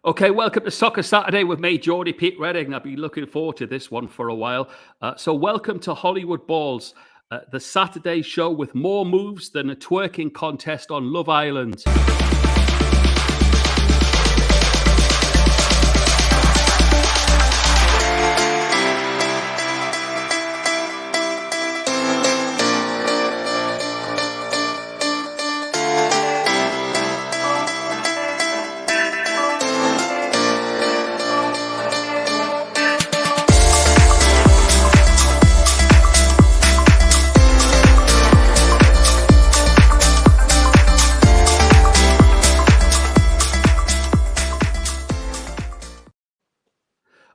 Okay, welcome to Soccer Saturday with me, Geordie Pete Redding. I've been looking forward to this one for a while. So welcome to Hollywood Balls, the Saturday show with more moves than a twerking contest on Love Island.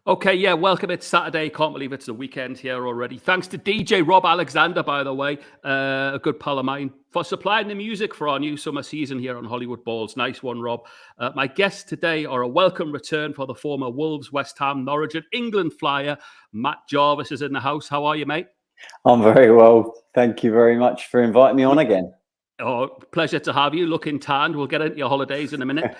Okay, yeah, welcome. It's Saturday. Can't believe it's the weekend here already. Thanks to DJ Rob Alexander, by the way, a good pal of mine, for supplying the music for our new summer season here on Hollywood Balls. Nice one, Rob. My guests today are a welcome return for the former Wolves, West Ham, Norwich and England flyer. Matt Jarvis is in the house. How are you, mate? I'm very well. Thank you very much for inviting me on again. Oh, pleasure to have you. Looking tanned. We'll get into your holidays in a minute.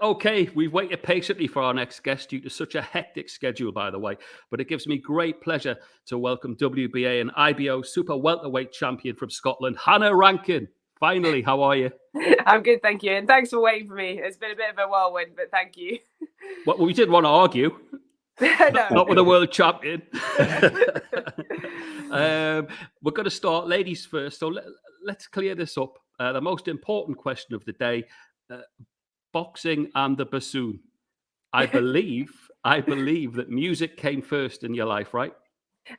Okay, we've waited patiently for our next guest due to such a hectic schedule, by the way. But it gives me great pleasure to welcome WBA and IBO Super Welterweight champion from Scotland, Hannah Rankin. Finally, how are you? I'm good, thank you. And thanks for waiting for me. It's been a bit of a whirlwind, but thank you. Well, we did want to argue. No. Not with a world champion. We're going to start ladies first. So let's clear this up. The most important question of the day, boxing and the bassoon. I believe that music came first in your life, right?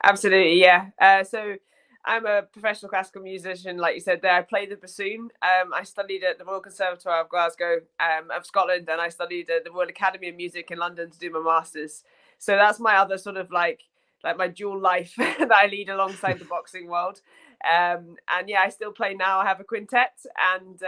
Absolutely, yeah. So I'm a professional classical musician, like you said there. I play the bassoon. I studied at the Royal Conservatoire of Glasgow, of Scotland, and I studied at the Royal Academy of Music in London to do my masters. So that's my other sort of like my dual life that I lead alongside the boxing world. And yeah, I still play now. I have a quintet, and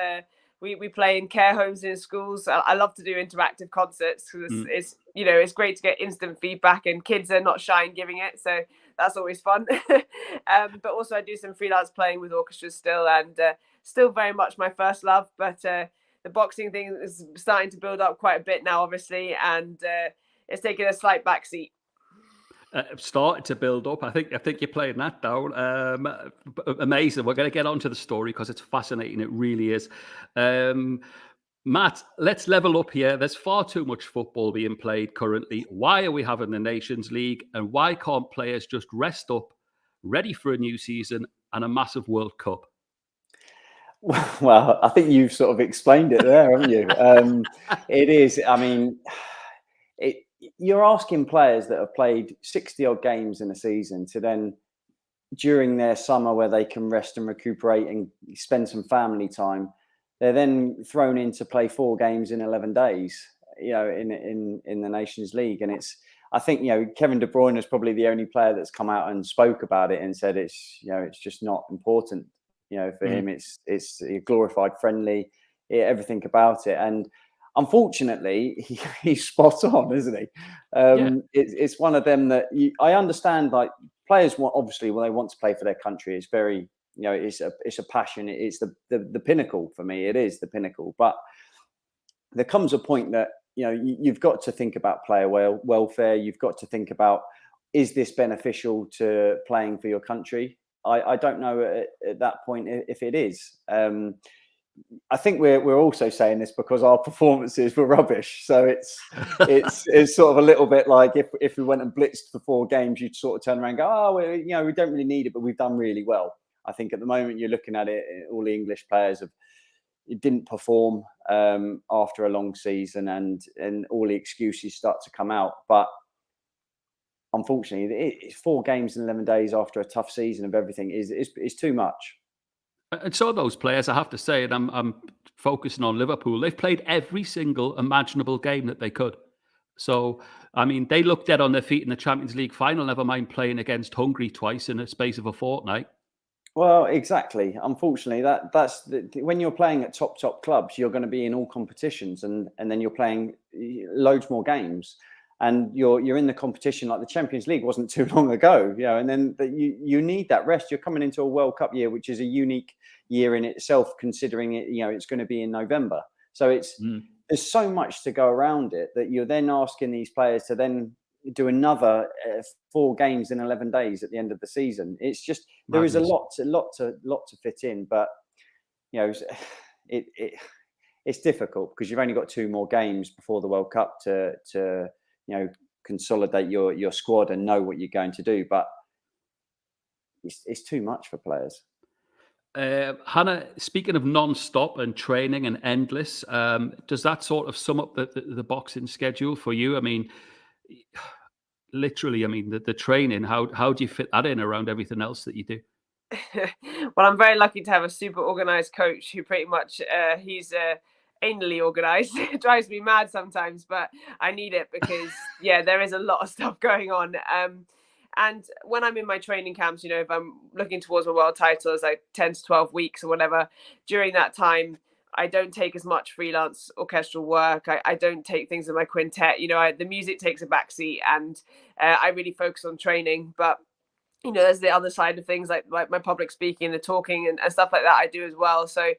we play in care homes and in schools. I love to do interactive concerts because it's great to get instant feedback, and kids are not shy in giving it, so that's always fun. But also I do some freelance playing with orchestras still, and still very much my first love. But the boxing thing is starting to build up quite a bit now, obviously, and it's taken a slight backseat. Started to build up. I think you're playing that down. Amazing. We're going to get onto the story because it's fascinating. It really is. Matt, let's level up here. There's far too much football being played currently. Why are we having the Nations League? And why can't players just rest up, ready for a new season and a massive World Cup? Well, I think you've sort of explained it there, haven't you? It is. I mean, you're asking players that have played 60 odd games in a season to then, during their summer where they can rest and recuperate and spend some family time, they're then thrown in to play 4 games in 11 days, in the Nations League. And I think, Kevin De Bruyne is probably the only player that's come out and spoke about it and said it's just not important. For him, it's a glorified friendly, everything about it. And unfortunately, he's spot on, isn't he? It's one of them that I understand. Like, players obviously when they want to play for their country, it's very, it's a passion. It's the pinnacle for me. It is the pinnacle. But there comes a point that you've got to think about player welfare. You've got to think about, is this beneficial to playing for your country? I don't know at that point if it is. I think we're also saying this because our performances were rubbish. So it's sort of a little bit like if we went and blitzed for 4 games, you'd sort of turn around and go, oh, we don't really need it, but we've done really well. I think at the moment you're looking at it, all the English players didn't perform after a long season, and all the excuses start to come out. But unfortunately, it's 4 games in 11 days after a tough season of everything is too much. And so those players, I have to say, and I'm focusing on Liverpool, they've played every single imaginable game that they could. So, I mean, they looked dead on their feet in the Champions League final, never mind playing against Hungary twice in a space of a fortnight. Well, exactly. Unfortunately, that's when you're playing at top clubs, you're going to be in all competitions, and then you're playing loads more games. And you're in the competition. Like the Champions League wasn't too long ago, and then you need that rest. You're coming into a World Cup year, which is a unique year in itself, considering it's going to be in November. So there's so much to go around it that you're then asking these players to then do another 4 games in 11 days at the end of the season. It's just, there is a lot to fit in, but you know, it's difficult because you've only got 2 more games before the World Cup to you know, consolidate your squad and know what you're going to do. But it's too much for players. Hannah, speaking of non-stop and training and endless, does that sort of sum up the boxing schedule for you? I mean, literally, I mean, the training, how do you fit that in around everything else that you do? Well, I'm very lucky to have a super organized coach who pretty much, he's anally organized. It drives me mad sometimes, but I need it because, yeah, there is a lot of stuff going on. And when I'm in my training camps, you know, if I'm looking towards my world title, it's like 10 to 12 weeks or whatever, during that time, I don't take as much freelance orchestral work. I don't take things in my quintet. You know, the music takes a backseat, and I really focus on training. But, you know, there's the other side of things, like my public speaking, the talking and stuff like that I do as well. So,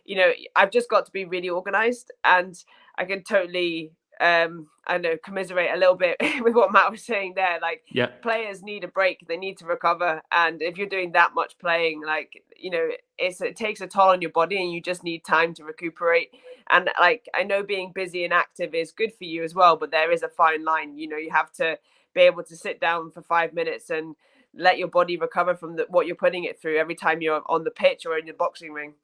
you know, I've just got to be really organized, and I can totally I know, commiserate a little bit with what Matt was saying there. Like, yeah, players need a break, they need to recover, and if you're doing that much playing, like, you know, it takes a toll on your body, and you just need time to recuperate. And like, I know being busy and active is good for you as well, but there is a fine line. You know, you have to be able to sit down for 5 minutes and let your body recover from what you're putting it through every time you're on the pitch or in the boxing ring.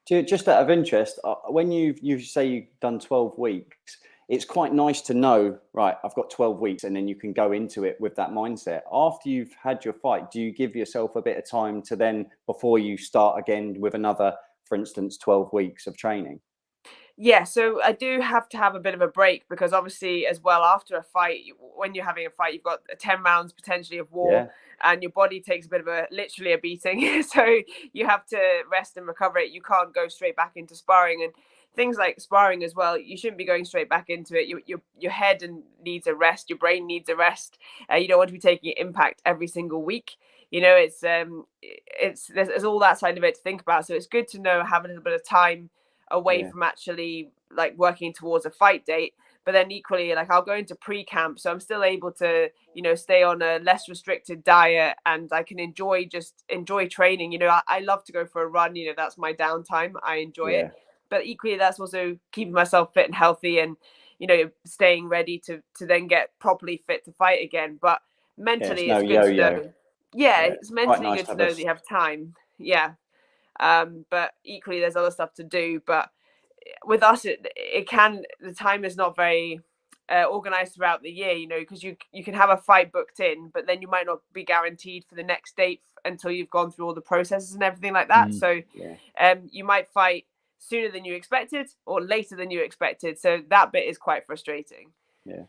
Just out of interest, when you say you've done 12 weeks, it's quite nice to know, right, I've got 12 weeks, and then you can go into it with that mindset. After you've had your fight, do you give yourself a bit of time to then, before you start again with another, for instance, 12 weeks of training? Yeah, so I do have to have a bit of a break, because obviously as well, after a fight, when you're having a fight, you've got 10 rounds potentially of war, and your body takes a bit of literally a beating. So you have to rest and recover it. You can't go straight back into sparring, and things like sparring as well, you shouldn't be going straight back into it. Your head needs a rest, your brain needs a rest. You don't want to be taking impact every single week. You know, there's all that side of it to think about. So it's good to know, have a little bit of time away from actually like working towards a fight date. But then equally, like, I'll go into pre-camp, so I'm still able to, you know, stay on a less restricted diet, and I can enjoy training. You know, I love to go for a run. You know, that's my downtime. I enjoy it. But equally, that's also keeping myself fit and healthy, and, you know, staying ready to then get properly fit to fight again. But mentally, it's good to know. Yeah, it's mentally good to know that you have time. Yeah. But equally, there's other stuff to do. But with us, the time is not very organized throughout the year, you know, because you can have a fight booked in, but then you might not be guaranteed for the next date until you've gone through all the processes and everything like that. So you might fight sooner than you expected or later than you expected. So that bit is quite frustrating. Yeah.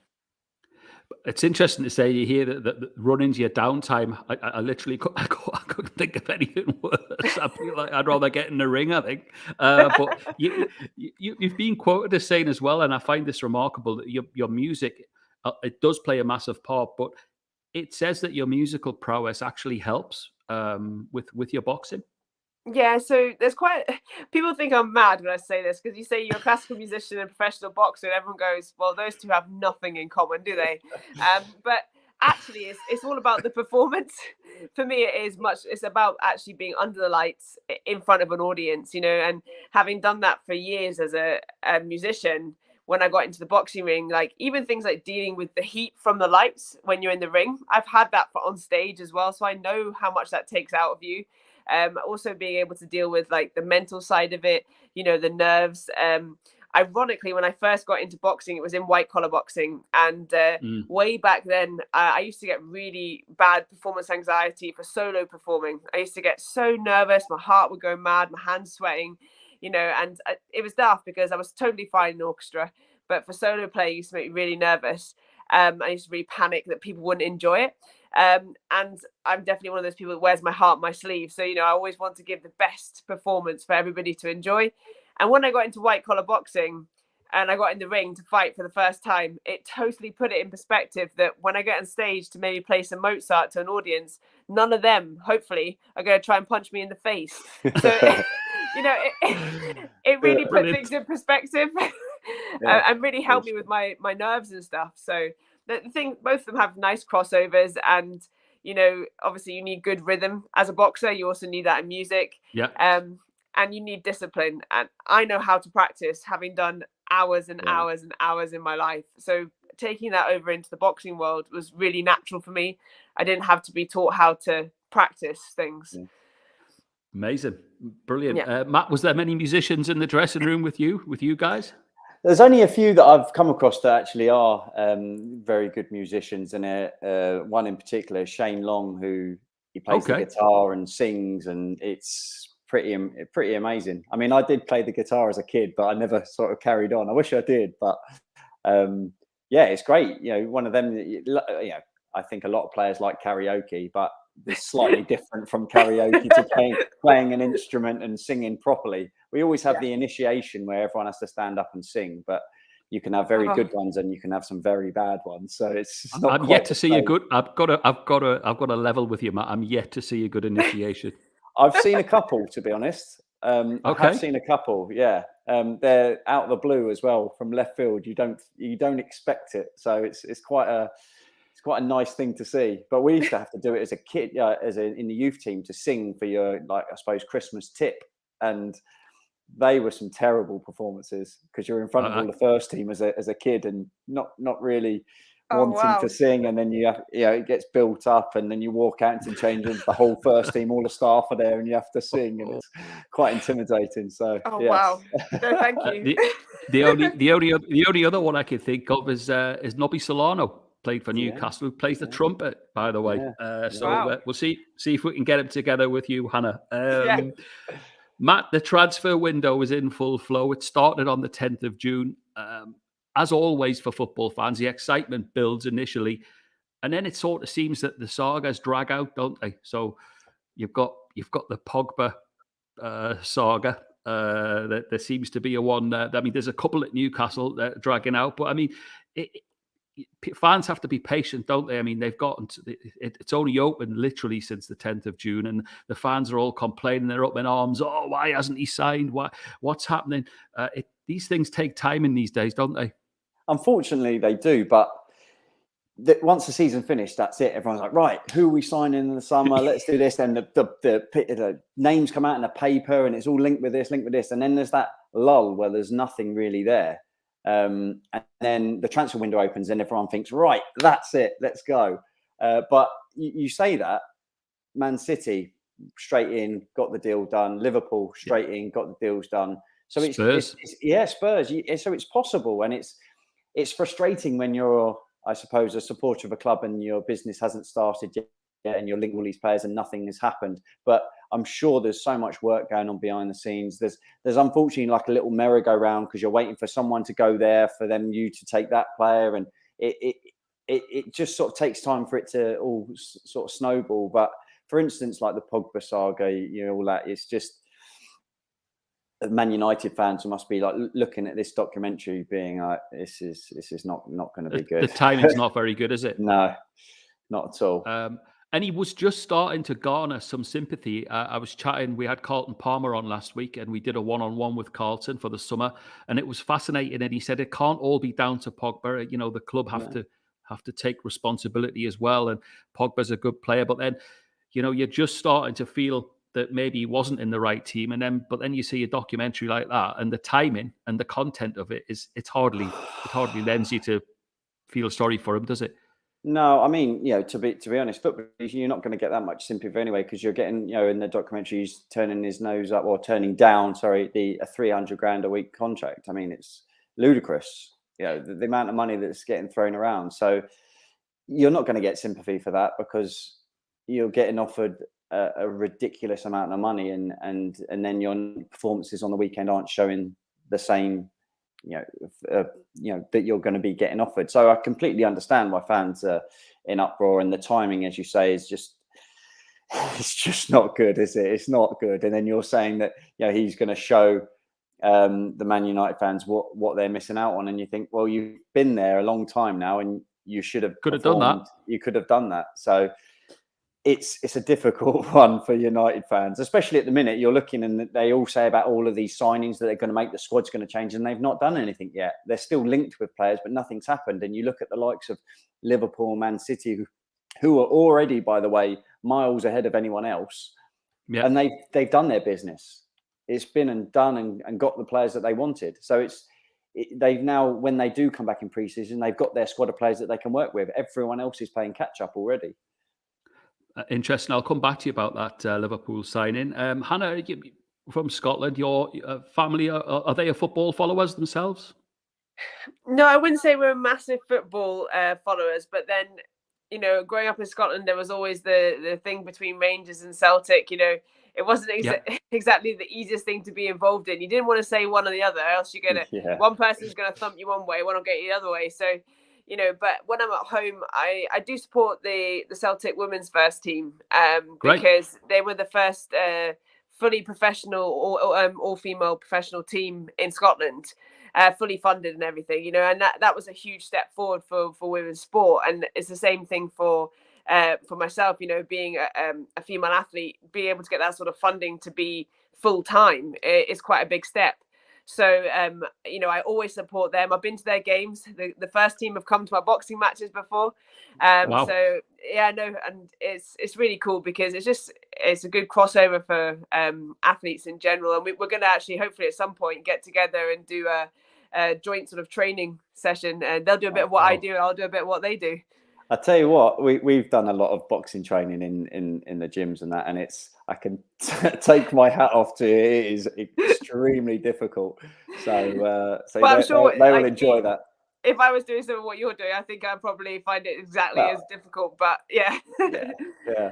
It's interesting to say you hear that running's your downtime. I literally I couldn't think of anything worse. I feel like I'd rather get in the ring, I think. But you've been quoted as saying as well, and I find this remarkable, that your music, it does play a massive part, but it says that your musical prowess actually helps with your boxing. Yeah, so there's people think I'm mad when I say this, because you say you're a classical musician and a professional boxer, and everyone goes, well, those two have nothing in common, do they? But actually, it's all about the performance. For me, it's about actually being under the lights in front of an audience, you know, and having done that for years as a musician. When I got into the boxing ring, like, even things like dealing with the heat from the lights when you're in the ring, I've had that on stage as well, so I know how much that takes out of you. Also being able to deal with like the mental side of it, you know, the nerves. Ironically, when I first got into boxing, it was in white collar boxing, and way back then, I used to get really bad performance anxiety for solo performing. I used to get so nervous, my heart would go mad, my hands sweating, you know, and it was daft because I was totally fine in orchestra, but for solo play, it used to make me really nervous. I used to really panic that people wouldn't enjoy it. And I'm definitely one of those people that wears my heart on my sleeve. So, you know, I always want to give the best performance for everybody to enjoy. And when I got into white collar boxing and I got in the ring to fight for the first time, it totally put it in perspective that when I get on stage to maybe play some Mozart to an audience, none of them, hopefully, are going to try and punch me in the face. So, you know, it really put things in perspective. and really helped me with my nerves and stuff. So the thing, both of them have nice crossovers, and obviously you need good rhythm as a boxer. You also need that in music. Yeah. And you need discipline. And I know how to practice, having done hours and hours and hours in my life. So taking that over into the boxing world was really natural for me. I didn't have to be taught how to practice things. Yeah. Amazing. Brilliant. Yeah. Matt, was there many musicians in the dressing room with you guys? There's only a few that I've come across that actually are very good musicians, and one in particular, Shane Long, who he plays the guitar and sings, and it's pretty amazing. I mean, I did play the guitar as a kid, but I never sort of carried on. I wish I did, but it's great. One of them. I think a lot of players like karaoke, but it's slightly different from karaoke to playing an instrument and singing properly. We always have the initiation where everyone has to stand up and sing, but you can have very good ones and you can have some very bad ones. So it's not. I'm yet to see a good. I've got a level with you, Matt. I'm yet to see a good initiation. I've seen a couple, to be honest. I have seen a couple. Yeah, they're out of the blue as well from left field. You don't expect it, so it's quite a nice thing to see. But we used to have to do it as a kid, in the youth team, to sing for your, I suppose, Christmas tip, and they were some terrible performances because you're in front of all the first team as a kid and not really wanting to sing, and then it gets built up, and then you walk out into change rooms, the whole first team, all the staff are there, and you have to sing, and it's quite intimidating. So wow, no, thank you. The only other one I can think of is Nobby Solano, played for Newcastle, who plays the trumpet, by the way. We'll see if we can get him together with you, Hannah. Matt, the transfer window is in full flow. It started on the 10th of June. As always for football fans, the excitement builds initially, and then it sort of seems that the sagas drag out, don't they? So you've got the Pogba saga. There seems to be a one. There's a couple at Newcastle that are dragging out, but I mean, fans have to be patient, don't they? I mean, they've gotten it's only open literally since the 10th of June, and the fans are all complaining. They're up in arms. Oh, why hasn't he signed? What's happening? These things take time in these days, don't they? Unfortunately, they do. But once the season finished, that's it. Everyone's like, right, who are we signing in the summer? Let's do this. Then the names come out in the paper, and it's all linked with this. And then there's that lull where there's nothing really there. And then the transfer window opens, and everyone thinks, right, that's it, let's go. But you say that, Man City straight in, got the deal done. Liverpool straight in, got the deals done. So Spurs. Spurs. So it's possible, and it's frustrating when you're, I suppose, a supporter of a club and your business hasn't started yet, and you're linked with all these players and nothing has happened. But I'm sure there's so much work going on behind the scenes. There's unfortunately like a little merry-go-round because you're waiting for someone to go there, for you to take that player, and it just sort of takes time for it to all sort of snowball. But for instance, like the Pogba saga, all that, it's just Man United fans who must be like looking at this documentary, being like, "This is not going to be good." The timing's not very good, is it? No, not at all. And he was just starting to garner some sympathy. I was chatting. We had Carlton Palmer on last week, and we did a one-on-one with Carlton for the summer, and it was fascinating. And he said it can't all be down to Pogba. The club have to take responsibility as well. And Pogba's a good player, but then you're just starting to feel that maybe he wasn't in the right team, but then you see a documentary like that, and the timing and the content of it it hardly lends you to feel sorry for him, does it? No, I mean, to be honest, football, you're not going to get that much sympathy anyway, because you're getting, in the documentary, he's turning his nose up, or turning down, a 300 grand a week contract. I mean, it's ludicrous, the amount of money that's getting thrown around. So you're not going to get sympathy for that, because you're getting offered a ridiculous amount of money, and then your performances on the weekend aren't showing the same, that you're going to be getting offered. So I completely understand why fans are in uproar, and the timing, as you say, is it's just not good, is it? It's not good. And then you're saying that he's going to show the Man United fans what they're missing out on, and you think, well, you've been there a long time now, and you could have done that. You could have done that. So it's a difficult one for United fans, especially at the minute. You're looking and they all say about all of these signings that they're going to make, the squad's going to change, and they've not done anything yet. They're still linked with players, but nothing's happened. And you look at the likes of Liverpool, Man City, who are already, by the way, miles ahead of anyone else. Yeah. And they've done their business. It's been and done and got the players that they wanted. So they've now, when they do come back in pre-season, they've got their squad of players that they can work with. Everyone else is playing catch up already. Interesting. I'll come back to you about that Liverpool signing. Hannah, from Scotland, your family, are they a football followers themselves? No, I wouldn't say we're massive football followers, but then, you know, growing up in Scotland, there was always the thing between Rangers and Celtic. You know, it wasn't exactly the easiest thing to be involved in. You didn't want to say one or the other, else you're going to, one person's going to thump you one way, one will get you the other way. So, you know, but when I'm at home, I do support the Celtic women's first team because they were the first fully professional or all-female professional team in Scotland, fully funded and everything, you know, and that was a huge step forward for women's sport. And it's the same thing for myself, you know, being a female athlete, being able to get that sort of funding to be full-time is quite a big step. So, you know, I always support them. I've been to their games. The first team have come to my boxing matches before. Wow. So, yeah, no, and it's really cool because it's a good crossover for athletes in general. And we're going to actually, hopefully at some point, get together and do a joint sort of training session. And they'll do a bit of what I do. I'll do a bit of what they do. I tell you what, we've done a lot of boxing training in the gyms and that, and I can take my hat off to it. It is extremely difficult. So I'm sure they will enjoy that. If I was doing some of what you're doing, I think I'd probably find it exactly as difficult. But yeah.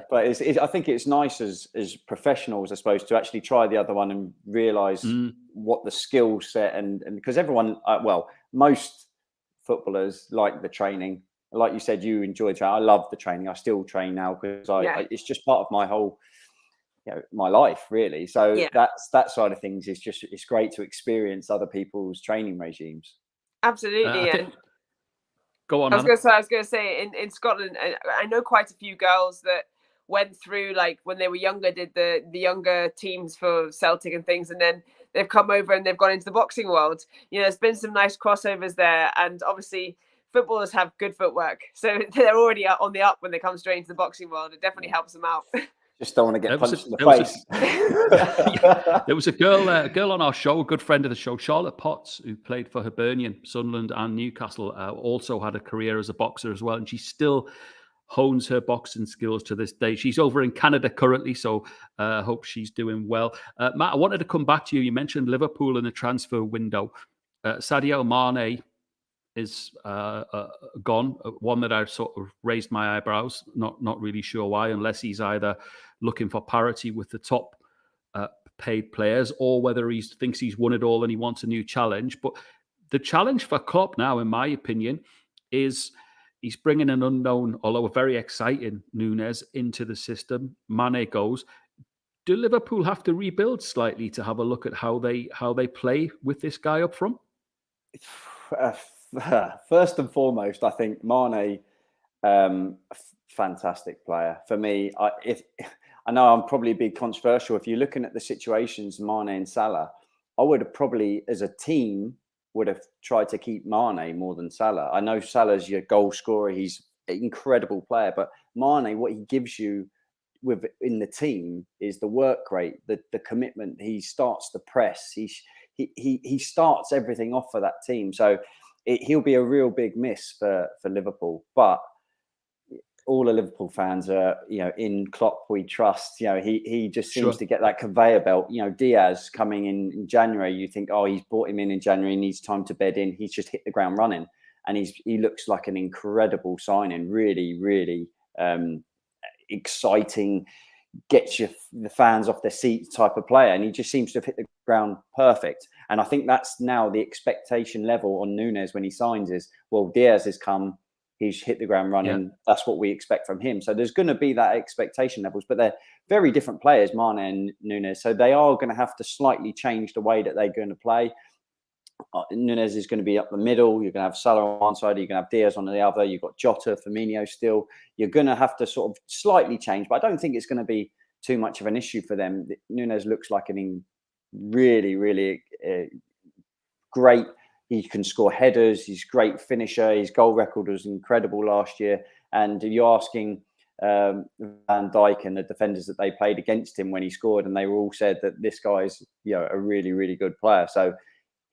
But I think it's nice as professionals, I suppose, to actually try the other one and realise what the skill set and because everyone, most footballers like the training. Like you said, you enjoy training. I love the training. I still train now because it's just part of my whole, my life really. So that side of things is it's great to experience other people's training regimes. Absolutely. Go on. I was going to say in Scotland, I know quite a few girls that went through, like when they were younger, did the younger teams for Celtic and things, and then they've come over and they've gone into the boxing world. You know, there's been some nice crossovers there, and obviously footballers have good footwork, so they're already on the up when they come straight into the boxing world. It definitely helps them out. Just don't want to get punched in the face. There was a girl on our show, a good friend of the show, Charlotte Potts, who played for Hibernian, Sunderland and Newcastle, also had a career as a boxer as well, and she still hones her boxing skills to this day. She's over in Canada currently, so I hope she's doing well. Matt, I wanted to come back to you. You mentioned Liverpool in the transfer window. Sadio Mane is gone. One that I sort of raised my eyebrows. Not really sure why, unless he's either looking for parity with the top paid players or whether he thinks he's won it all and he wants a new challenge. But the challenge for Klopp now, in my opinion, is he's bringing an unknown, although a very exciting Núñez into the system. Mane goes. Do Liverpool have to rebuild slightly to have a look at how they play with this guy up front? First and foremost, I think Mane, fantastic player. For me, I know I'm probably a bit controversial. If you're looking at the situations, Mane and Salah, I would have probably, as a team, would have tried to keep Mane more than Salah. I know Salah's your goal scorer. He's an incredible player. But Mane, what he gives you in the team is the work rate, the commitment. He starts the press. He starts everything off for that team. So he'll be a real big miss for Liverpool. But all the Liverpool fans are, in Klopp we trust. He just seems to get that conveyor belt. Diaz coming in January, you think, oh, he's brought him in January, needs time to bed in. He's just hit the ground running, and he looks like an incredible signing. Really, really exciting, gets the fans off their seats type of player, and he just seems to have hit the ground perfect. And I think that's now the expectation level on Núñez when he signs is, well, Diaz has come. He's hit the ground running. Yeah. That's what we expect from him. So there's going to be that expectation levels, but they're very different players, Mane and Núñez. So they are going to have to slightly change the way that they're going to play. Nunez is going to be up the middle. You're going to have Salah on one side. You're going to have Diaz on the other. You've got Jota, Firmino still. You're going to have to sort of slightly change, but I don't think it's going to be too much of an issue for them. Nunez looks like really, really great. He can score headers. He's a great finisher. His goal record was incredible last year. And you're asking Van Dijk and the defenders that they played against him when he scored, and they all said that this guy's a really, really good player. So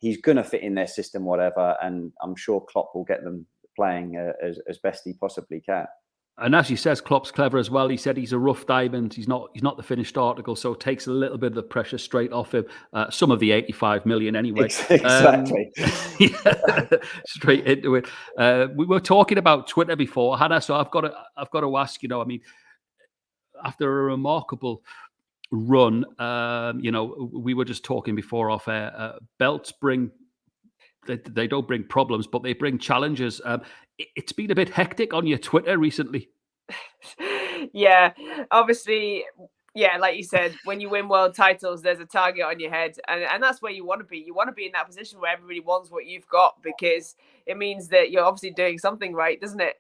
he's going to fit in their system, whatever. And I'm sure Klopp will get them playing as best he possibly can. And as he says, Klopp's clever as well. He said he's a rough diamond. He's not the finished article, so it takes a little bit of the pressure straight off him. Some of the 85 million anyway. Exactly. Straight into it. We were talking about Twitter before, Hannah. So I've got to ask. I mean, after a remarkable run, we were just talking before off air. Belts bring. They don't bring problems, but they bring challenges. It's been a bit hectic on your Twitter recently. Yeah, obviously, yeah, like you said, when you win world titles, there's a target on your head, and that's where you want to be. You want to be in that position where everybody wants what you've got, because it means that you're obviously doing something right, doesn't it?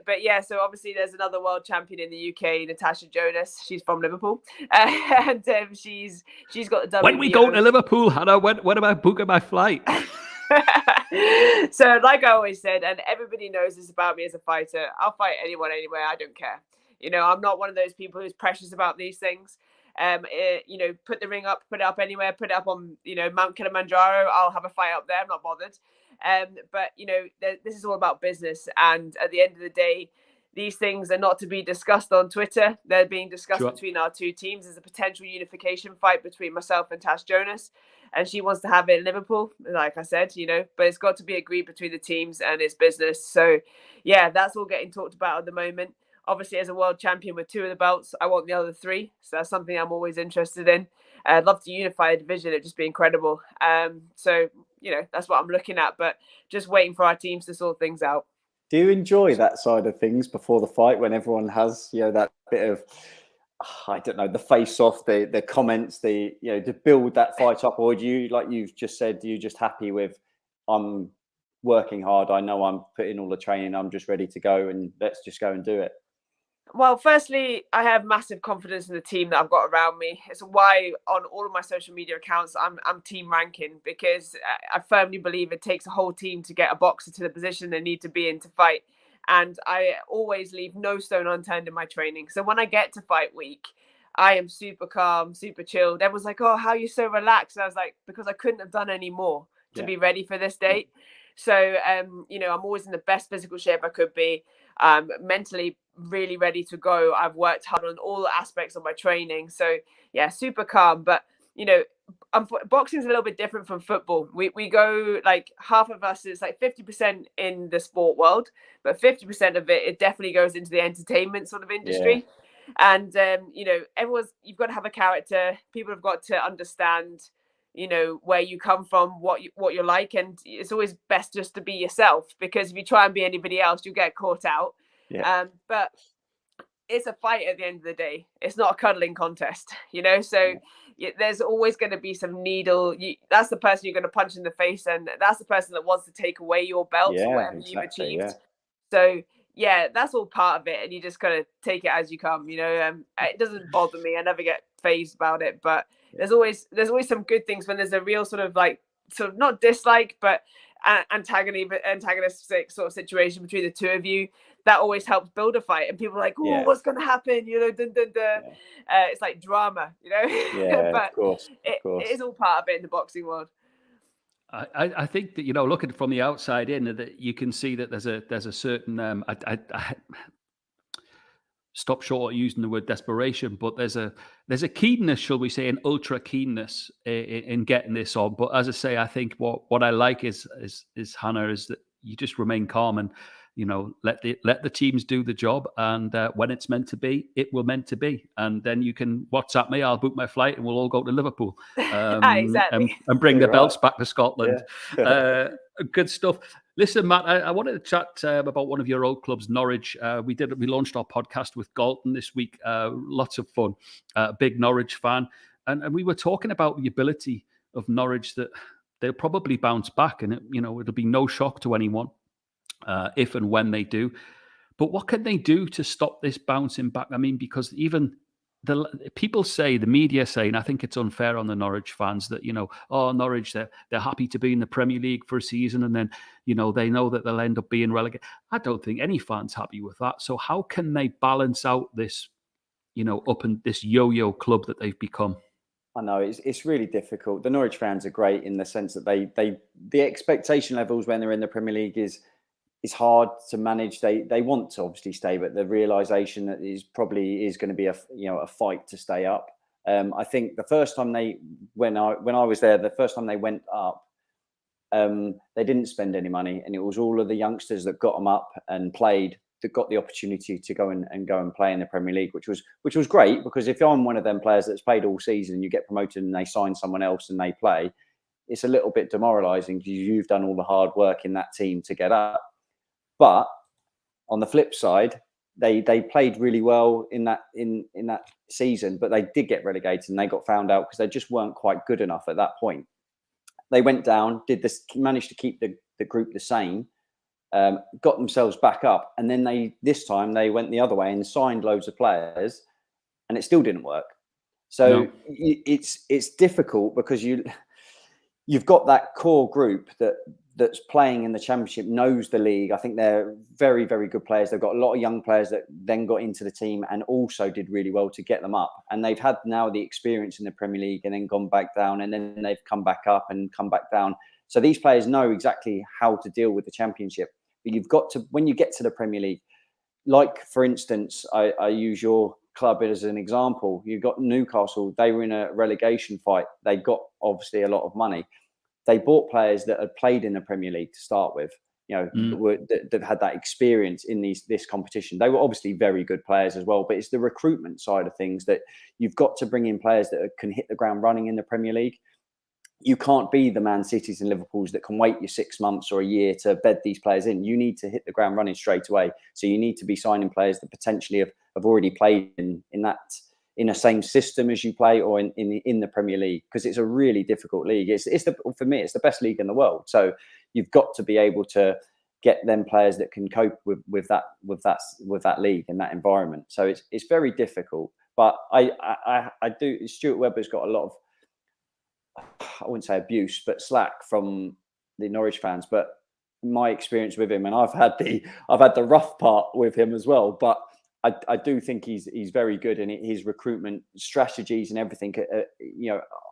But yeah, so obviously there's another world champion in the UK, Natasha Jonas. She's from Liverpool, and she's got the WBO. When we go to Liverpool, Hannah, when am I booking my flight? So like I always said, and everybody knows this about me as a fighter, I'll fight anyone, anywhere. I don't care. I'm not one of those people who's precious about these things. Put the ring up, put it up anywhere, put it up on, Mount Kilimanjaro. I'll have a fight up there. I'm not bothered. But this is all about business. And at the end of the day, these things are not to be discussed on Twitter. They're being discussed between our two teams. There's a potential unification fight between myself and Tash Jonas. And she wants to have it in Liverpool, like I said, but it's got to be agreed between the teams, and it's business. So, yeah, that's all getting talked about at the moment. Obviously, as a world champion with 2 of the belts, I want the other 3. So that's something I'm always interested in. I'd love to unify a division. It'd just be incredible. So, that's what I'm looking at, but just waiting for our teams to sort things out. Do you enjoy that side of things before the fight, when everyone has, that bit of, I don't know, the face-off, the comments, to build that fight up? Or do you, like you've just said, you're just happy with, I'm working hard, I know I'm putting all the training, I'm just ready to go, and let's just go and do it? Well, firstly, I have massive confidence in the team that I've got around me. It's why on all of my social media accounts, I'm team Rankin, because I firmly believe it takes a whole team to get a boxer to the position they need to be in to fight. And I always leave no stone unturned in my training. So when I get to fight week, I am super calm, super chilled. Everyone's like, oh, how are you so relaxed? And I was like, because I couldn't have done any more to be ready for this date. So, I'm always in the best physical shape I could be. Mentally really ready to go. I've worked hard on all the aspects of my training. So, yeah, super calm. But, boxing is a little bit different from football. We go, like, half of us is like 50% in the sport world, but 50% of it definitely goes into the entertainment sort of industry. And you've got to have a character. People have got to understand where you come from, what you're like, and it's always best just to be yourself, because if you try and be anybody else, you get caught out. But it's a fight at the end of the day. It's not a cuddling contest, so there's always going to be some needle. That's the person you're going to punch in the face, and that's the person that wants to take away your belt or whatever you've achieved. So that's all part of it, and you just gotta take it as you come. It doesn't bother me. I never get fazed about it, but there's always some good things when there's a real sort of not dislike, but antagonistic sort of situation between the two of you. That always helps build a fight, and people are like, oh, what's going to happen? It's like drama, but of course. It is all part of it in the boxing world. I think that, looking from the outside in, that you can see that there's a certain I stop short of using the word desperation, but there's a keenness, shall we say, an ultra keenness in getting this on. But as I say, I think what I like is Hannah, is that you just remain calm and let the teams do the job, and when it's meant to be, it will meant to be, and then you can WhatsApp me, I'll book my flight, and we'll all go to Liverpool, exactly, and bring the belts back to Scotland. Good stuff. Listen, Matt, I wanted to chat about one of your old clubs, Norwich. We launched our podcast with Galton this week. Lots of fun. Big Norwich fan, and we were talking about the ability of Norwich, that they'll probably bounce back, and it'll be no shock to anyone if and when they do. But what can they do to stop this bouncing back? I mean, because even the media say, and I think it's unfair on the Norwich fans that, Norwich, they're happy to be in the Premier League for a season, and then, they know that they'll end up being relegated. I don't think any fan's happy with that. So how can they balance out this, up in this yo-yo club that they've become? I know it's really difficult. The Norwich fans are great in the sense that the expectation levels when they're in the Premier League is hard to manage. They want to obviously stay, but the realization that is going to be a fight to stay up. I think the first time when I was there, the first time they went up, they didn't spend any money, and it was all of the youngsters that got them up and played that got the opportunity to go and play in the Premier League, which was great, because if I'm one of them players that's played all season and you get promoted and they sign someone else and they play, it's a little bit demoralizing because you've done all the hard work in that team to get up. But on the flip side, they played really well in that season, but they did get relegated and they got found out because they just weren't quite good enough at that point. They went down, managed to keep the group the same, got themselves back up, and then this time they went the other way and signed loads of players, and it still didn't work. So it's difficult because you've got that core group that's playing in the Championship, knows the league. I think they're very, very good players. They've got a lot of young players that then got into the team and also did really well to get them up. And they've had now the experience in the Premier League and then gone back down, and then they've come back up and come back down. So these players know exactly how to deal with the Championship. But you've got to, when you get to the Premier League, like, for instance, I use your club as an example. You've got Newcastle. They were in a relegation fight. They got obviously a lot of money. They bought players that had played in the Premier League to start with, that had that experience in this competition. They were obviously very good players as well, but it's the recruitment side of things that you've got to bring in players that can hit the ground running in the Premier League. You can't be the Man Cities and Liverpools that can wait your 6 months or a year to bed these players in. You need to hit the ground running straight away. So you need to be signing players that potentially have already played in a same system as you play, or in the Premier League, because it's a really difficult league. For me, it's the best league in the world. So you've got to be able to get them players that can cope with that league and that environment. So it's very difficult. But I do. Stuart Webber's got a lot of, I wouldn't say abuse, but slack from the Norwich fans. But my experience with him, and I've had the rough part with him as well, but I do think he's very good, and his recruitment strategies and everything,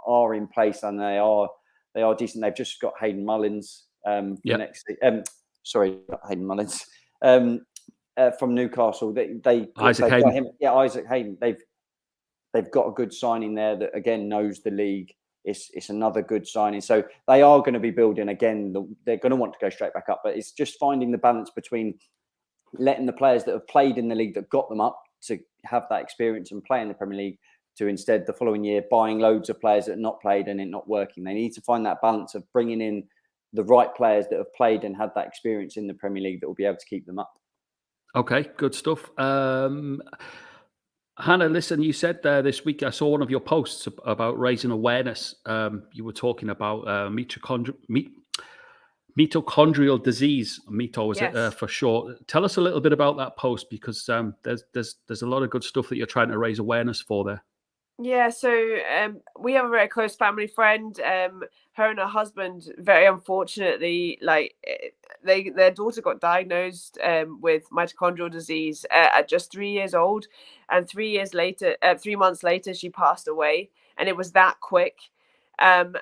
are in place, and they are decent. They've just got Hayden Mullins next. Not Hayden Mullins from Newcastle. Isaac Hayden. Got him. Yeah, Isaac Hayden. They've got a good signing there that again knows the league. It's another good signing. So they are going to be building again. They're going to want to go straight back up, but it's just finding the balance between letting the players that have played in the league that got them up to have that experience and play in the Premier League, to instead the following year buying loads of players that have not played and it not working. They need to find that balance of bringing in the right players that have played and had that experience in the Premier League that will be able to keep them up. Okay, good stuff. Hannah, listen, you said this week, I saw one of your posts about raising awareness. You were talking about mitochondrial disease. Mito, is it for short? Tell us a little bit about that post, because there's a lot of good stuff that you're trying to raise awareness for there. Yeah, so we have a very close family friend. Her and her husband, very unfortunately, their daughter got diagnosed with mitochondrial disease at just 3 years old, and 3 months later, she passed away, and it was that quick. And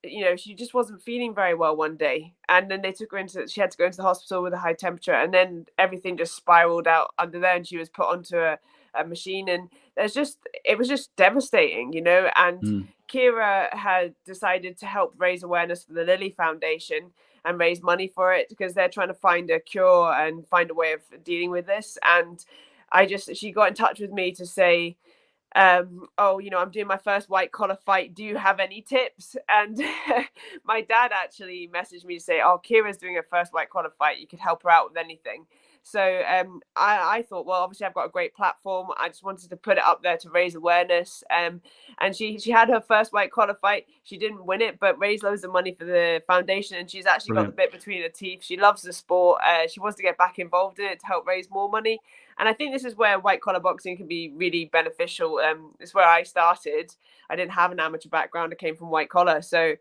she just wasn't feeling very well one day, and then she had to go into the hospital with a high temperature, and then everything just spiraled out under there, and she was put onto a machine, and it was just devastating, and Kira had decided to help raise awareness for the Lily Foundation and raise money for it, because they're trying to find a cure and find a way of dealing with this. And she got in touch with me to say, I'm doing my first white collar fight. Do you have any tips? And my dad actually messaged me to say, Kira's doing her first white collar fight. You could help her out with anything. So I thought, well, obviously I've got a great platform. I just wanted to put it up there to raise awareness. And she had her first white collar fight. She didn't win it, but raised loads of money for the foundation. And she's actually got the bit between her teeth. She loves the sport. She wants to get back involved in it to help raise more money. And I think this is where white collar boxing can be really beneficial. It's where I started. I didn't have an amateur background. I came from white collar. So,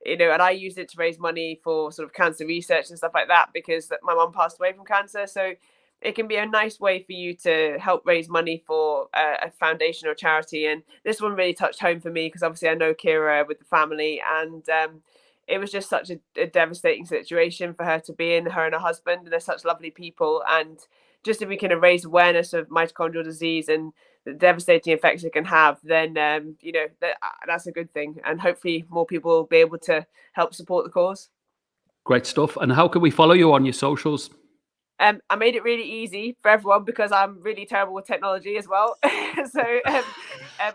and I used it to raise money for sort of cancer research and stuff like that, because my mum passed away from cancer. So it can be a nice way for you to help raise money for a foundation or charity. And this one really touched home for me, because obviously I know Kira with the family, and it was just such a devastating situation for her to be in, her and her husband, and they're such lovely people. And just if we can raise awareness of mitochondrial disease and the devastating effects it can have, then that's a good thing, and hopefully more people will be able to help support the cause. Great stuff. And how can we follow you on your socials? I made it really easy for everyone, because I'm really terrible with technology as well. So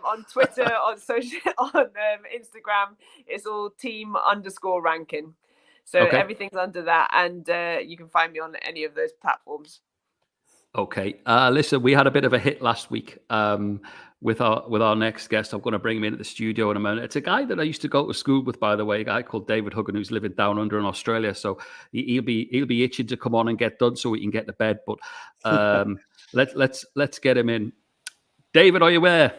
on Twitter, on social, on Instagram, it's all team_Rankin. So everything's under that, and you can find me on any of those platforms. Okay. Listen, we had a bit of a hit last week with our next guest. I'm going to bring him into the studio in a minute. It's a guy that I used to go to school with, by the way, a guy called David Huggan, who's living down under in Australia. So he'll be itching to come on and get done so we can get to bed. But let's get him in. David, are you there?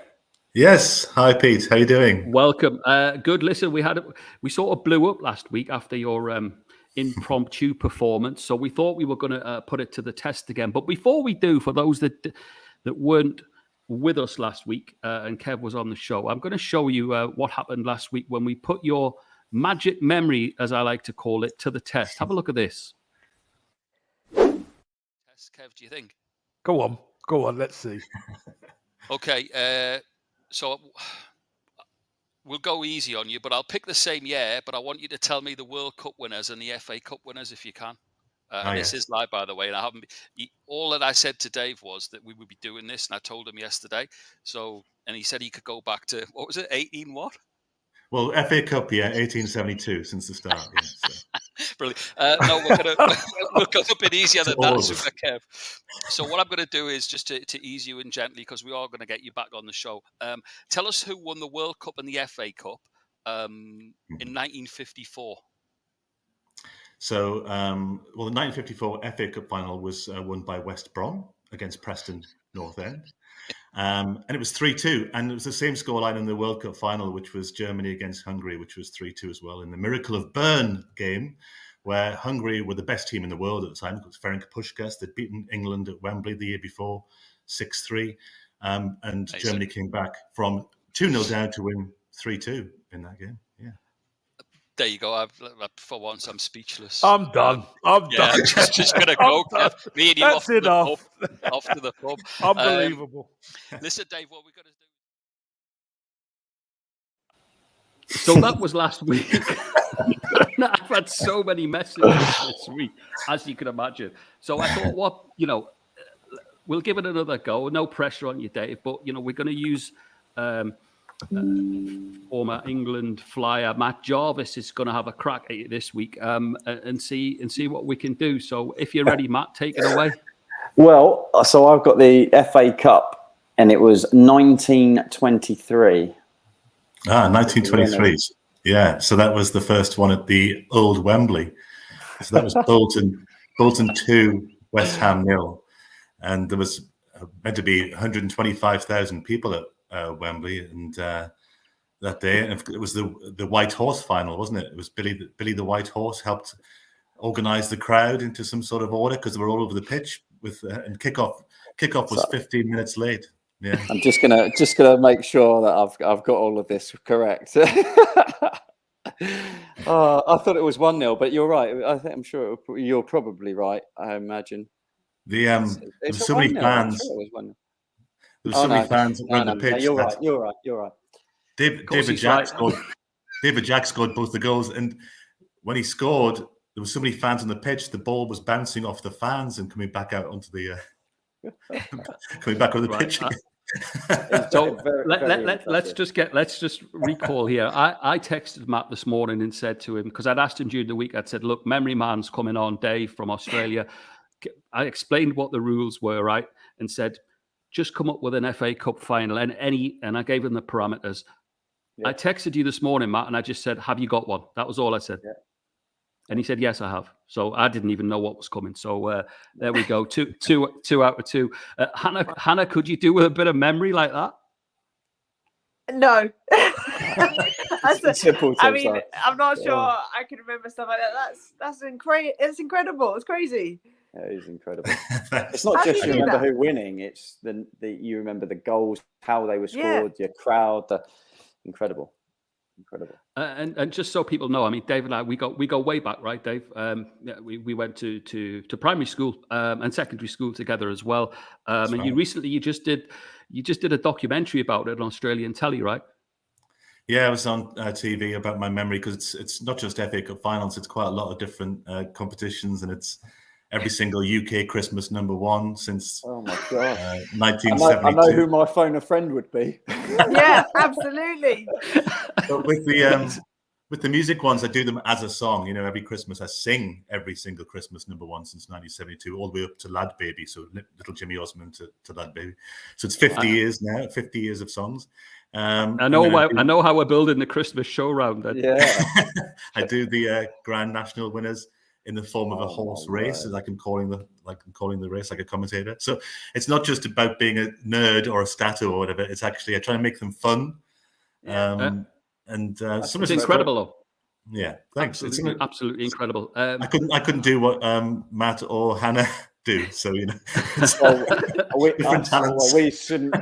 Yes. Hi, Pete. How you doing? Welcome. Good. Listen, we sort of blew up last week after your impromptu performance, so we thought we were going to put it to the test again. But before we do, for those that weren't with us last week, and Kev was on the show, I'm going to show you what happened last week when we put your magic memory, as I like to call it, to the test. Have a look at this. Test, Kev, do you think? Go on, let's see. Okay, so we'll go easy on you, but I'll pick the same year, but I want you to tell me the World Cup winners and the FA Cup winners if you can. This is live, by the way, and I haven't. All that I said to Dave was that we would be doing this, and I told him yesterday. So, and he said he could go back to, what was it, 18 what? Well, FA Cup, 1872 since the start. Yeah, so. Brilliant. No, we'll go a bit easier than that, Super Kev. So what I'm going to do is just to ease you in gently, because we are going to get you back on the show. Tell us who won the World Cup and the FA Cup in 1954. So, the 1954 FA Cup final was won by West Brom against Preston North End. And it was 3-2. And it was the same scoreline in the World Cup final, which was Germany against Hungary, which was 3-2 as well. In the Miracle of Bern game, where Hungary were the best team in the world at the time. It was Ferenc Puskás. They'd beaten England at Wembley the year before, 6-3. And Germany came back from 2-0 down to win 3-2 in that game. Yeah. There you go. For once, I'm speechless. I'm done. I'm done. Just gonna go. Me and you That's enough. Off to the pub. Unbelievable. Listen, Dave, what we're gonna do. So that was last week. I've had so many messages this week, as you can imagine. So I thought, we'll give it another go. No pressure on you, Dave, but we're going to use. Former England flyer Matt Jarvis is going to have a crack at it this week and see what we can do. So if you're ready, Matt, take it away. Well, so I've got the FA Cup, and it was 1923. 1923. Yeah, so that was the first one at the old Wembley. So that was Bolton 2, West Ham 0. And there was meant to be 125,000 people at Wembley, and that day, and it was the White Horse final, wasn't it? It was Billy the White Horse helped organise the crowd into some sort of order, because they were all over the pitch and kickoff was 15 minutes late. Yeah, I'm just gonna make sure that I've got all of this correct. I thought it was 1-0, but you're right. I'm sure you're probably right. I imagine. There were so many fans. There were so many fans around the pitch. You're right. David Jack scored both the goals, and when he scored, there were so many fans on the pitch. The ball was bouncing off the fans and coming back out onto the pitch. Let's just recall here. I texted Matt this morning and said to him, because I'd asked him during the week, I'd said, look, Memory Man's coming on, Dave from Australia. I explained what the rules were, right, and said, just come up with an FA Cup final and I gave them the parameters. Yeah. I texted you this morning, Matt, and I just said, have you got one? That was all I said. Yeah. And he said, yes, I have. So I didn't even know what was coming. So there we go. Two out of two. Hannah, could you do a bit of memory like that? No. Simple. I mean, I'm not sure I can remember stuff like that. That's incredible. It's incredible. It's crazy. Yeah, it is incredible. It's not just you remember who winning; it's the you remember the goals, how they were scored, your crowd. Incredible. And just so people know, I mean, Dave and I, we go way back, right, Dave? We went to primary school and secondary school together as well. And right. You just did a documentary about it on Australian telly, right? Yeah, I was on TV about my memory because it's not just FA Cup finals; it's quite a lot of different competitions, and it's every single UK Christmas #1 since 1972. I know who my phone a friend would be. Yeah, absolutely. But with the music ones, I do them as a song. You know, every Christmas I sing every single Christmas #1 since 1972, all the way up to Lad Baby. So Little Jimmy Osmond to Lad Baby. So it's 50 years now, 50 years of songs. I know how we're building the Christmas show round. Then. Yeah, I do the Grand National winners in the form of a horse race, as I'm calling the race like a commentator. So it's not just about being a nerd or a stato or whatever. It's actually I try and make them fun. It's incredible though. Yeah, thanks. Absolutely incredible. I couldn't do what Matt or Hannah do. So you know, different talents. We shouldn't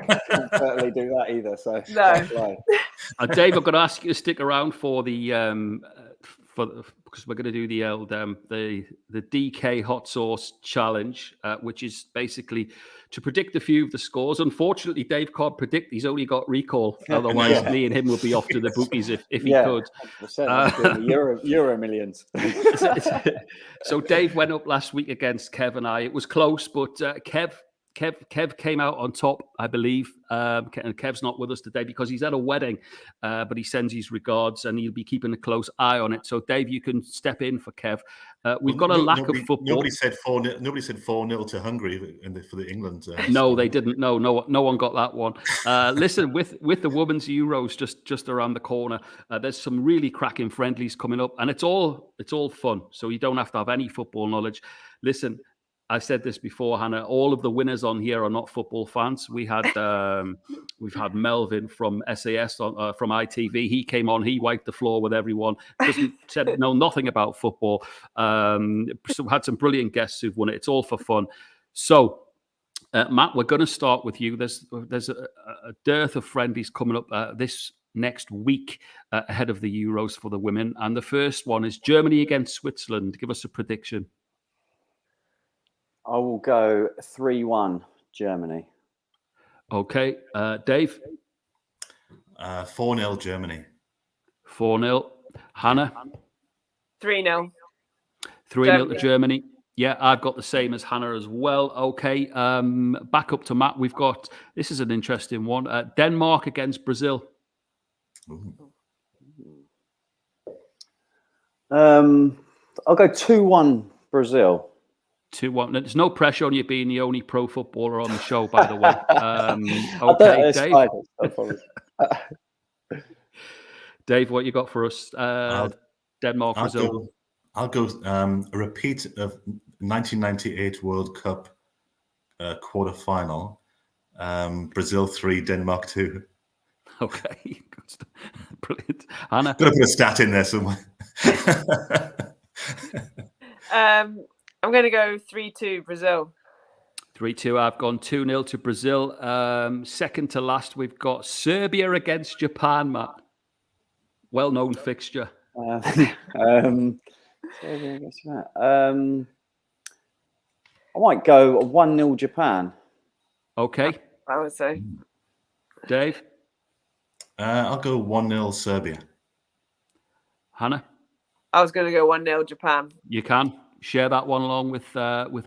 certainly do that either. So no. Dave, I'm going to ask you to stick around for the because we're going to do the DK hot sauce challenge, which is basically to predict a few of the scores. Unfortunately, Dave can't predict; he's only got recall. Otherwise, me and him will be off to the bookies if he could. Euro millions. So Dave went up last week against Kev and I. It was close, but Kev came out on top, I believe. And Kev's not with us today because he's at a wedding, but he sends his regards and he'll be keeping a close eye on it. So, Dave, you can step in for Kev. We've got a lack of football. Nobody said 4-0 to Hungary for the England. No, they didn't. No one got that one. Listen, with the Women's Euros just around the corner, there's some really cracking friendlies coming up, and it's all fun. So you don't have to have any football knowledge. Listen. I said this before, Hannah. All of the winners on here are not football fans. We've had Melvin from SAS from ITV. He came on. He wiped the floor with everyone. Said know nothing about football. So had some brilliant guests who've won it. It's all for fun. So, Matt, we're going to start with you. There's a dearth of friendlies coming up this next week ahead of the Euros for the women, and the first one is Germany against Switzerland. Give us a prediction. I will go 3-1 Germany. Okay. Dave? 4-0 Germany. 4-0. Hannah? 3-0. 3-0 to Germany. Yeah, I've got the same as Hannah as well. Okay. Back up to Matt. We've got, this is an interesting one. Denmark against Brazil. I'll go 2-1 Brazil. 2-1. There's no pressure on you being the only pro footballer on the show, by the way. Okay, Dave. Dave, what you got for us? Denmark, Brazil. I'll go a repeat of 1998 World Cup quarter-final. Brazil 3, Denmark 2. Okay, brilliant. Hannah? Got to put a stat in there somewhere. I'm going to go 3-2 Brazil. 3-2. I've gone 2-0 to Brazil. Second to last, we've got Serbia against Japan, Matt. Well-known fixture. Serbia against Japan. I might go 1-0 Japan. Okay. I would say. Dave? I'll go 1-0 Serbia. Hannah? I was going to go 1-0 Japan. You can. Share that one along with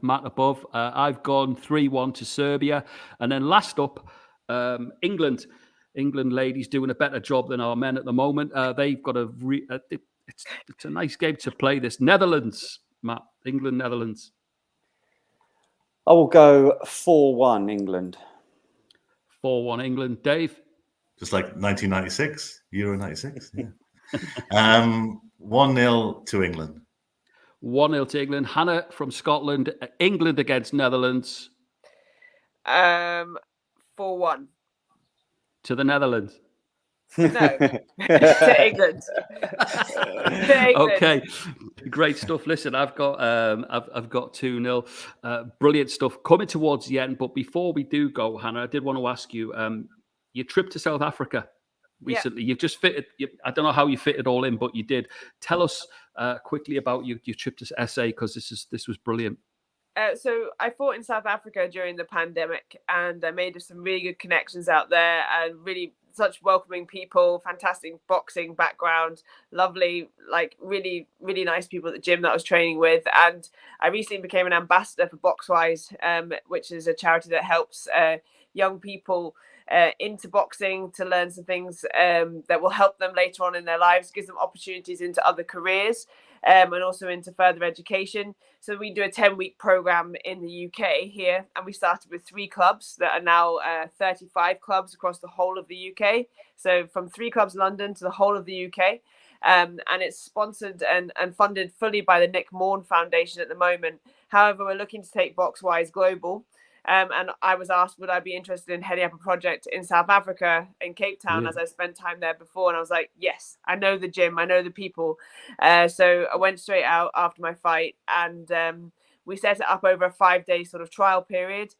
Matt above. I've gone 3-1 to Serbia. And then last up, England. England ladies doing a better job than our men at the moment. They've got it's a nice game to play this. Netherlands, Matt. England, Netherlands. I will go 4-1 England. 4-1 England. Dave? Just like 1996, Euro 96. Yeah. 1-0 to England. 1-0 to England. Hannah from Scotland. England against Netherlands. 4-1 To the Netherlands. No, to England. To England. Okay, great stuff. Listen, I've got 2-0. Brilliant stuff coming towards the end. But before we do go, Hannah, I did want to ask you your trip to South Africa recently. You've just fitted. I don't know how you fit it all in, but you did. Tell us quickly about your trip to SA, because this was brilliant. So I fought in South Africa during the pandemic, and I made some really good connections out there, and really such welcoming people, fantastic boxing background, lovely, like really, really nice people at the gym that I was training with. And I recently became an ambassador for Boxwise, which is a charity that helps young people into boxing to learn some things that will help them later on in their lives, gives them opportunities into other careers, and also into further education. So we do a 10-week program in the UK here, and we started with 3 clubs that are now 35 clubs across the whole of the UK. So from 3 clubs in London to the whole of the UK. And it's sponsored and funded fully by the Nick Morn Foundation at the moment. However, we're looking to take Boxwise global. And I was asked, would I be interested in heading up a project in South Africa, in Cape Town, as I spent time there before. And I was like, yes, I know the gym, I know the people. So I went straight out after my fight, and we set it up over a 5-day sort of trial period.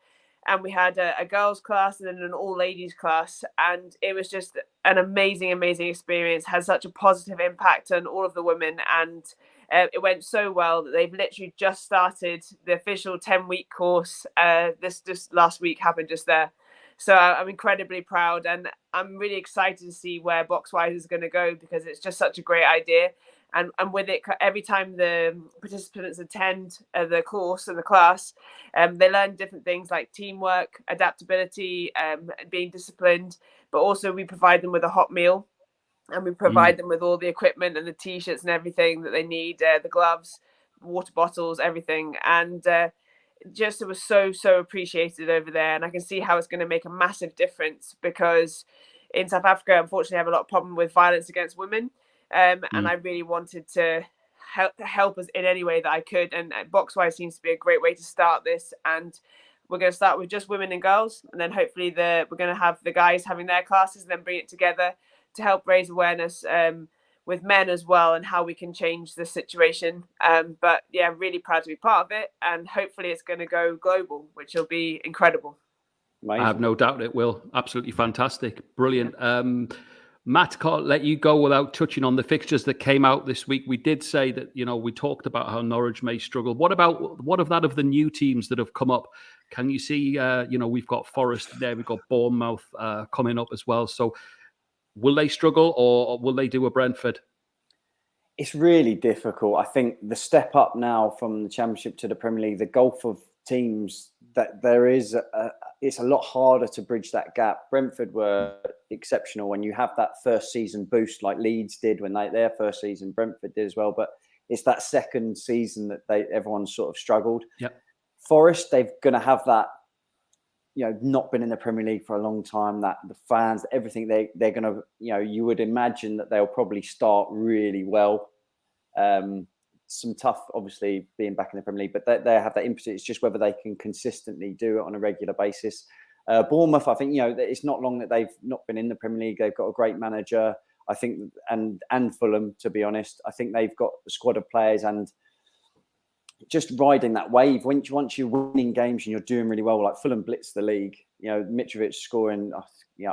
And we had a girls class and then an all ladies class. And it was just an amazing, amazing experience, had such a positive impact on all of the women. And it went so well that they've literally just started the official 10-week course. This just last week happened just there. So I'm incredibly proud, and I'm really excited to see where Boxwise is going to go, because it's just such a great idea. And with it, every time the participants attend the course and the class, they learn different things like teamwork, adaptability, being disciplined, but also we provide them with a hot meal. And we provide them with all the equipment and the T-shirts and everything that they need, the gloves, water bottles, everything. And just it was so appreciated over there. And I can see how it's going to make a massive difference, because in South Africa, unfortunately, I have a lot of problem with violence against women. And I really wanted to help us in any way that I could. And Boxwise seems to be a great way to start this. And we're going to start with just women and girls. And then hopefully we're going to have the guys having their classes and then bring it together to help raise awareness with men as well, and how we can change the situation. But yeah, really proud to be part of it, and hopefully it's going to go global, which will be incredible. Amazing. I have no doubt it will. Absolutely fantastic. Brilliant. Matt, can't let you go without touching on the fixtures that came out this week. We did say that, we talked about how Norwich may struggle. What of the new teams that have come up? Can you see, we've got Forest there, we've got Bournemouth coming up as well. So will they struggle, or will they do a Brentford? It's really difficult. I think the step up now from the Championship to the Premier League, the gulf of teams, that there is, it's a lot harder to bridge that gap. Brentford were exceptional when you have that first season boost, like Leeds did when their first season. Brentford did as well, but it's that second season that everyone sort of struggled. Yep. Forest, they're going to have that. Not been in the Premier League for a long time, that the fans, everything, they're going to, you would imagine that they'll probably start really well. Some tough, obviously, being back in the Premier League, but they have that impetus. It's just whether they can consistently do it on a regular basis. Bournemouth, I think, it's not long that they've not been in the Premier League. They've got a great manager, I think, and Fulham, to be honest. I think they've got a squad of players, and just riding that wave. Once you're winning games and you're doing really well, like Fulham blitzed the league. Mitrovic scoring,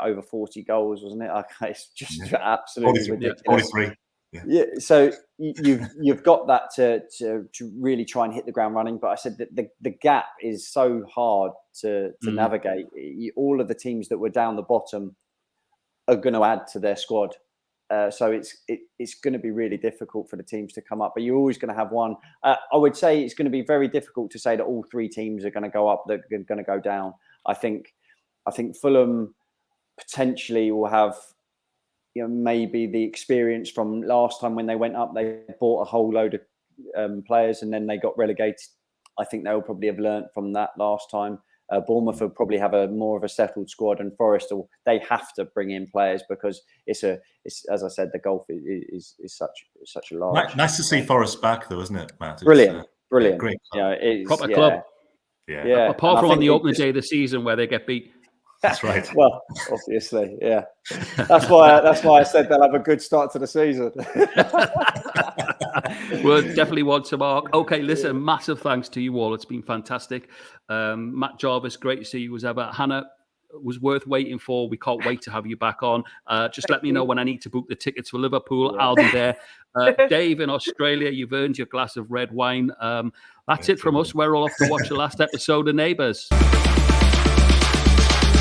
over 40 goals, wasn't it? It's just absolutely ridiculous. 43. Yeah. So you've got that to really try and hit the ground running. But I said that the gap is so hard to navigate. All of the teams that were down the bottom are going to add to their squad. So it's going to be really difficult for the teams to come up, but you're always going to have one. I would say it's going to be very difficult to say that all 3 teams are going to go up, they're going to go down. I think Fulham potentially will have, maybe the experience from last time when they went up. They bought a whole load of players and then they got relegated. I think they'll probably have learnt from that last time. Bournemouth will probably have more of a settled squad, and Forest they have to bring in players because it's as I said, the golf is such a large. Nice to see Forest back, though, isn't it, Matt? It's, brilliant. Great club. Proper club. Yeah. Apart from on the opening day of the season where they get beat. That's right. Well, obviously, yeah. That's why I said they'll have a good start to the season. We'll definitely want to mark. Okay, listen, massive thanks to you all. It's been fantastic. Matt Jarvis, great to see you as ever. Hannah, was worth waiting for. We can't wait to have you back on. Just let me know when I need to book the tickets for Liverpool. Yeah. I'll be there. Dave in Australia, you've earned your glass of red wine. That's it from us. We're all off to watch the last episode of Neighbours.